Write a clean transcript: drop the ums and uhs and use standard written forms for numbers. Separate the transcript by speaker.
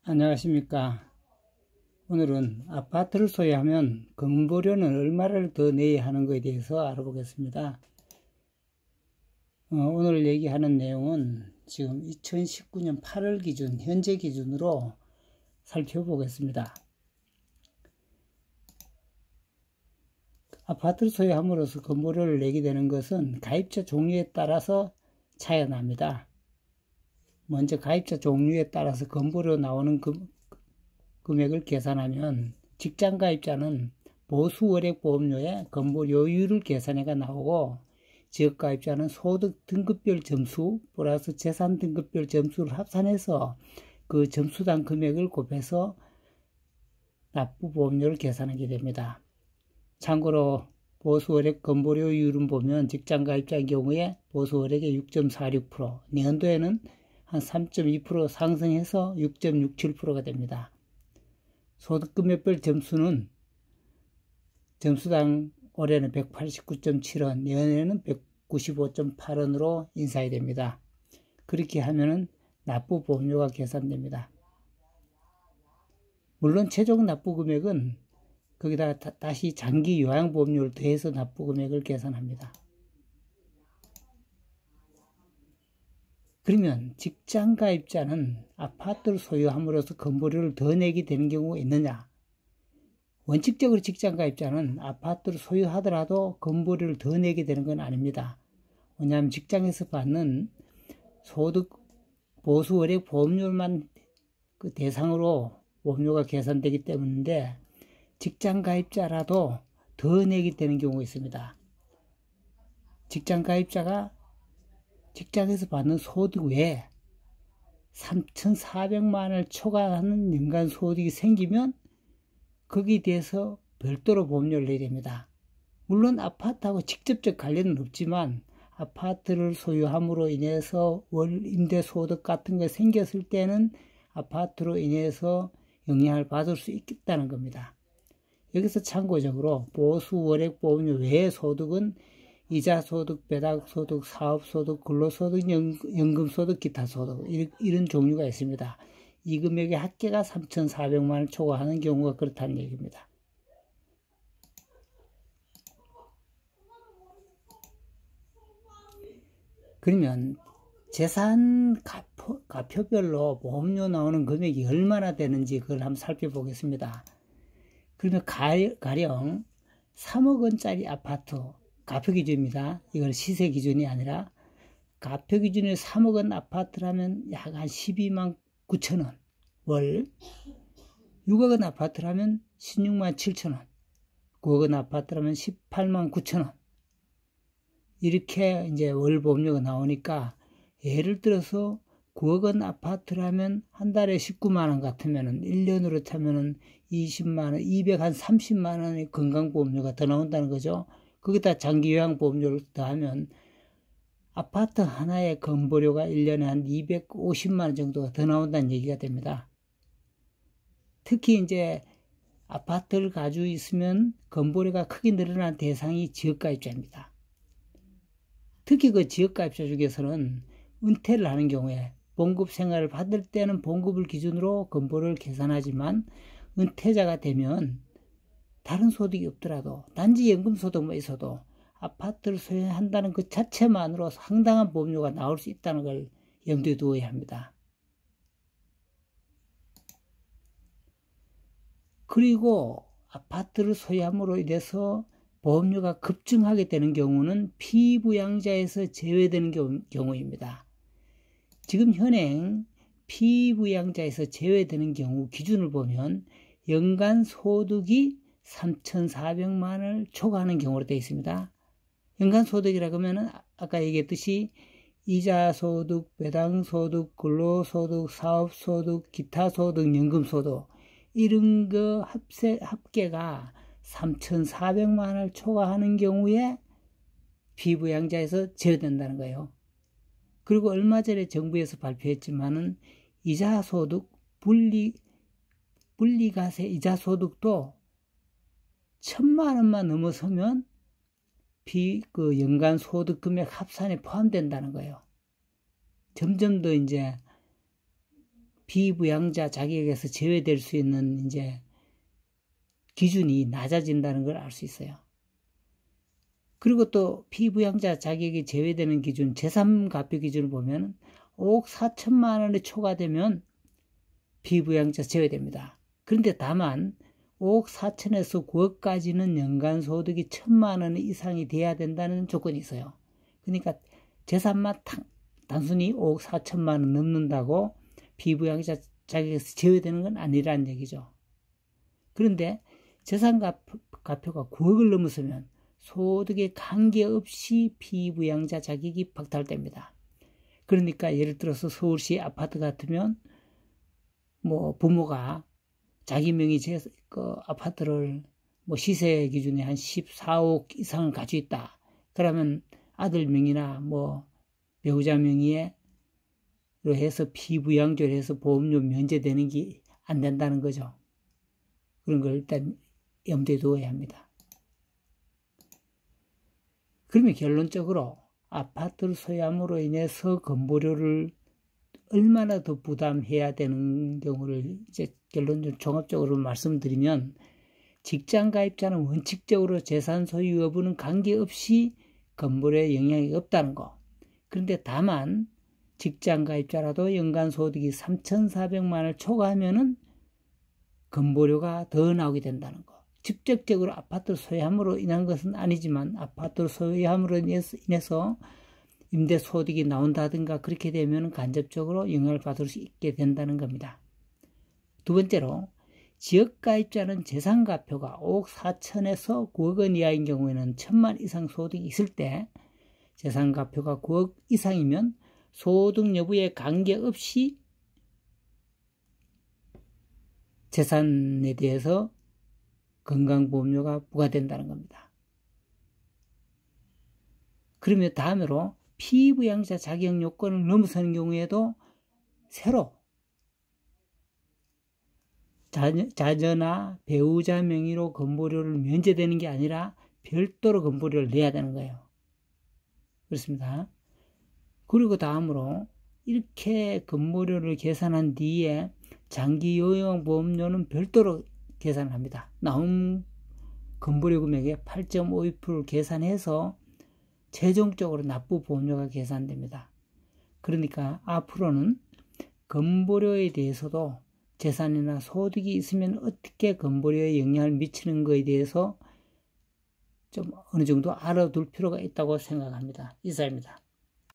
Speaker 1: 안녕하십니까. 오늘은 아파트를 소유하면 건보료는 얼마를 더 내야 하는 것에 대해서 알아보겠습니다. 오늘 얘기하는 내용은 지금 2019년 8월 기준, 현재 기준으로 살펴보겠습니다. 아파트를 소유함으로써 건보료를 내게 되는 것은 가입자 종류에 따라서 차이가 납니다. 먼저 가입자 종류에 따라서 건보료 나오는 금액을 계산하면 직장 가입자는 보수월액보험료에 건보료율을 계산해가 나오고 지역 가입자는 소득 등급별 점수 플러스 재산 등급별 점수를 합산해서 그 점수당 금액을 곱해서 납부보험료를 계산하게 됩니다. 참고로 보수월액 건보료율은 보면 직장 가입자의 경우에 보수월액의 6.46%, 내년도에는 한 3.2% 상승해서 6.67%가 됩니다. 소득금액별 점수는 점수당 올해는 189.7원, 내년에는 195.8원으로 인상이 됩니다. 그렇게 하면은 납부보험료가 계산됩니다. 물론 최종 납부금액은 거기다 다시 장기 요양보험료를 더해서 납부금액을 계산합니다. 그러면 직장 가입자는 아파트를 소유함으로써 건보료를 더 내게 되는 경우가 있느냐? 원칙적으로 직장 가입자는 아파트를 소유하더라도 건보료를 더 내게 되는 건 아닙니다. 왜냐하면 직장에서 받는 소득 보수월액 보험료만 그 대상으로 보험료가 계산되기 때문인데 직장 가입자라도 더 내게 되는 경우가 있습니다. 직장 가입자가 직장에서 받는 소득 외에 3,400만원을 초과하는 연간 소득이 생기면 거기에 대해서 별도로 보험료를 내야 됩니다. 물론 아파트하고 직접적 관련은 없지만 아파트를 소유함으로 인해서 월 임대 소득 같은 게 생겼을 때는 아파트로 인해서 영향을 받을 수 있겠다는 겁니다. 여기서 참고적으로 보수월액보험료 외의 소득은 이자소득, 배당소득, 사업소득, 근로소득, 연금소득, 기타소득 이런 종류가 있습니다. 이 금액의 합계가 3,400만원을 초과하는 경우가 그렇다는 얘기입니다. 그러면 재산 가표별로 보험료 나오는 금액이 얼마나 되는지 그걸 한번 살펴보겠습니다. 그러면 가령 3억 원짜리 아파트 가표 기준입니다. 이건 시세 기준이 아니라 가표 기준에 3억 원 아파트라면 약 한 12만 9천 원 월, 6억 원 아파트라면 16만 7천 원, 9억 원 아파트라면 18만 9천 원 이렇게 이제 월 보험료가 나오니까 예를 들어서 9억 원 아파트라면 한 달에 19만 원 같으면은 1년으로 타면은 20만 원, 230만 원의 건강보험료가 더 나온다는 거죠. 거기다 장기요양보험료를 더하면 아파트 하나의 건보료가 1년에 한 250만 원 정도가 더 나온다는 얘기가 됩니다. 특히 이제 아파트를 가지고 있으면 건보료가 크게 늘어난 대상이 지역가입자입니다. 특히 그 지역가입자 중에서는 은퇴를 하는 경우에 봉급 생활을 받을 때는 봉급을 기준으로 건보료를 계산하지만 은퇴자가 되면 다른 소득이 없더라도 단지 연금소득만 있어도 아파트를 소유한다는 그 자체만으로 상당한 보험료가 나올 수 있다는 걸 염두에 두어야 합니다. 그리고 아파트를 소유함으로 인해서 보험료가 급증하게 되는 경우는 피부양자에서 제외되는 경우입니다. 지금 현행 피부양자에서 제외되는 경우 기준을 보면 연간 소득이 3,400만 원을 초과하는 경우로 되어 있습니다. 연간소득이라고 하면 아까 얘기했듯이 이자소득, 배당소득, 근로소득, 사업소득, 기타소득, 연금소득 이런 거 합계가 3,400만 원을 초과하는 경우에 피부양자에서 제외된다는 거예요. 그리고 얼마 전에 정부에서 발표했지만은 이자소득, 분리과세 이자소득도 1,000만 원만 넘어서면 그 연간 소득 금액 합산에 포함된다는 거예요. 점점 더 이제 피부양자 자격에서 제외될 수 있는 이제 기준이 낮아진다는 걸 알 수 있어요. 그리고 또 피부양자 자격이 제외되는 기준, 제3가표 기준을 보면 5억 4천만 원이 초과되면 피부양자 제외됩니다. 그런데 다만 5억 4천에서 9억까지는 연간 소득이 1,000만 원 이상이 돼야 된다는 조건이 있어요. 그러니까 제3만 단순히 5억 4천만 원 넘는다고 피부양자 자격에서 제외되는 건 아니라는 얘기죠. 그런데 제3가표가 9억을 넘으면 소득에 관계없이 피부양자 자격이 박탈됩니다. 그러니까 예를 들어서 서울시 아파트 같으면 뭐 부모가 자기 명의 그 아파트를 뭐 시세 기준에 한 14억 이상을 가지고 있다. 그러면 아들 명의나 뭐 배우자 명의로 해서 피부양조를 해서 보험료 면제되는 게 안 된다는 거죠. 그런 걸 일단 염두에 두어야 합니다. 그러면 결론적으로 아파트를 소유함으로 인해서 건보료를 얼마나 더 부담해야 되는 경우를 이제 결론적으로 종합적으로 말씀드리면, 직장 가입자는 원칙적으로 재산 소유 여부는 관계없이 건보료에 영향이 없다는 거. 그런데 다만 직장 가입자라도 연간 소득이 3,400만 원을 초과하면은 건보료가 더 나오게 된다는 거. 직접적으로 아파트를 소유함으로 인한 것은 아니지만 아파트를 소유함으로 인해서 임대 소득이 나온다든가 그렇게 되면 간접적으로 영향을 받을 수 있게 된다는 겁니다. 두 번째로, 지역가입자는 재산가표가 5억 4천에서 9억 원 이하인 경우에는 1,000만 이상 소득이 있을 때, 재산가표가 9억 이상이면 소득 여부에 관계없이 재산에 대해서 건강보험료가 부과된다는 겁니다. 그러면 다음으로 피부양자 자격 요건을 넘어서는 경우에도 새로 자녀나 배우자 명의로 건보료를 면제되는 게 아니라 별도로 건보료를 내야 되는 거예요. 그렇습니다. 그리고 다음으로 이렇게 건보료를 계산한 뒤에 장기요양보험료는 별도로 계산을 합니다. 나온 건보료 금액의 8.52%를 계산해서 최종적으로 납부보험료가 계산됩니다. 그러니까 앞으로는 건보료에 대해서도 재산이나 소득이 있으면 어떻게 건보료에 영향을 미치는 것에 대해서 좀 어느 정도 알아둘 필요가 있다고 생각합니다. 이상입니다.